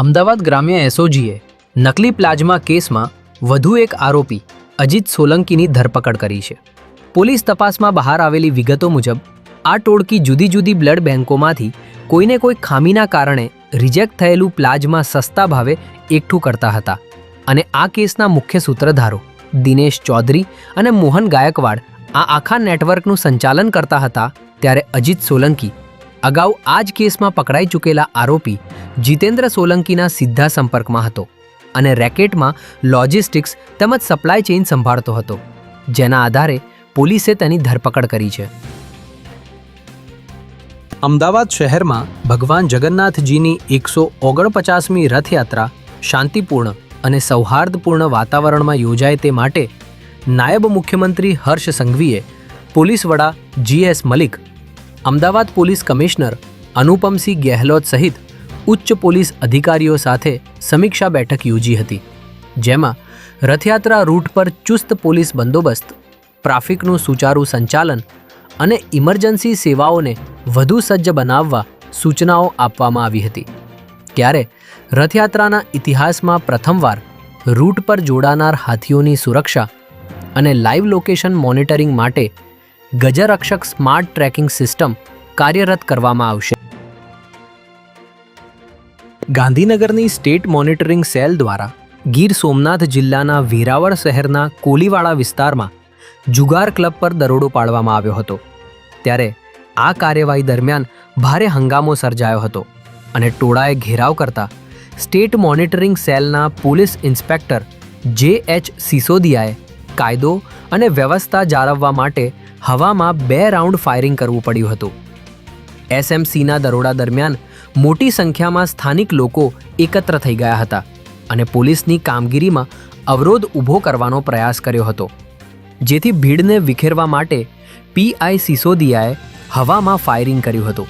અમદાવાદ ગ્રામ્ય એસઓજીએ નકલી પ્લાઝમા કેસમાં વધુ એક આરોપી અજીત સોલંકીની ધરપકડ કરી છે. પોલીસ તપાસમાં બહાર આવેલી વિગતો મુજબ આ ટોળકી જુદી જુદી બ્લડ બેન્કોમાંથી કોઈને કોઈ ખામીના કારણે રિજેક્ટ થયેલું પ્લાઝમા સસ્તા ભાવે એકઠું કરતા હતા અને આ કેસના મુખ્ય સૂત્રધારો દિનેશ ચૌધરી અને મોહન ગાયકવાડ આ આખા નેટવર્કનું સંચાલન કરતા હતા. ત્યારે અજીત સોલંકી અગાઉ આ જ કેસમાં પકડાઈ ચૂકેલા આરોપી જીતેન્દ્ર સોલંકીના સીધા સંપર્કમાં હતો અને રેકેટમાં લોજિસ્ટિક્સ તેમજ સપ્લાય ચેઇન સંભાળતો હતો, જેના આધારે પોલીસે તેની ધરપકડ કરી છે. અમદાવાદ શહેરમાં ભગવાન જગન્નાથજીની 149મી રથયાત્રા શાંતિપૂર્ણ અને સૌહાર્દપૂર્ણ વાતાવરણમાં યોજાય તે માટે નાયબ મુખ્યમંત્રી હર્ષ સંઘવીએ પોલીસ વડા GS Malik, Ahmedabad police commissioner Anupamsinh Gehlot સહિત ઉચ્ચ પોલીસ અધિકારીઓ સાથે સમીક્ષા બેઠક યોજી હતી, જેમાં રથયાત્રા રૂટ પર ચુસ્ત પોલીસ બંદોબસ્ત, ટ્રાફિકનું સુચારું સંચાલન અને ઇમરજન્સી સેવાઓને વધુ સજ્જ બનાવવા સૂચનાઓ આપવામાં આવી હતી. ત્યારે રથયાત્રાના ઇતિહાસમાં પ્રથમવાર રૂટ પર જોડાનાર હાથીઓની સુરક્ષા અને લાઈવ લોકેશન મોનિટરિંગ માટે ગજરક્ષક સ્માર્ટ ટ્રેકિંગ સિસ્ટમ કાર્યરત કરવામાં આવશે. ગાંધીનગરની સ્ટેટ મોનિટરિંગ સેલ દ્વારા ગીર સોમનાથ જિલ્લાના વેરાવળ શહેરના કોલીવાડા વિસ્તારમાં જુગાર ક્લબ પર દરોડો પાડવામાં આવ્યો હતો. ત્યારે આ કાર્યવાહી દરમિયાન ભારે હંગામો સર્જાયો હતો અને ટોળાએ ઘેરાવ કરતા સ્ટેટ મોનિટરિંગ સેલના પોલીસ ઇન્સ્પેક્ટર JH સિસોદિયાએ કાયદો અને વ્યવસ્થા જાળવવા માટે હવામાં 2 રાઉન્ડ ફાયરિંગ કરવું પડ્યું હતું. SMCના દરોડા દરમિયાન મોટી સંખ્યામાં સ્થાનિક લોકો એકત્ર થઈ ગયા હતા અને પોલીસની કામગીરીમાં અવરોધ ઊભો કરવાનો પ્રયાસ કર્યો હતો, જેથી ભીડને વિખેરવા માટે PI સિસોદિયાએ હવામાં ફાયરિંગ કર્યું હતું.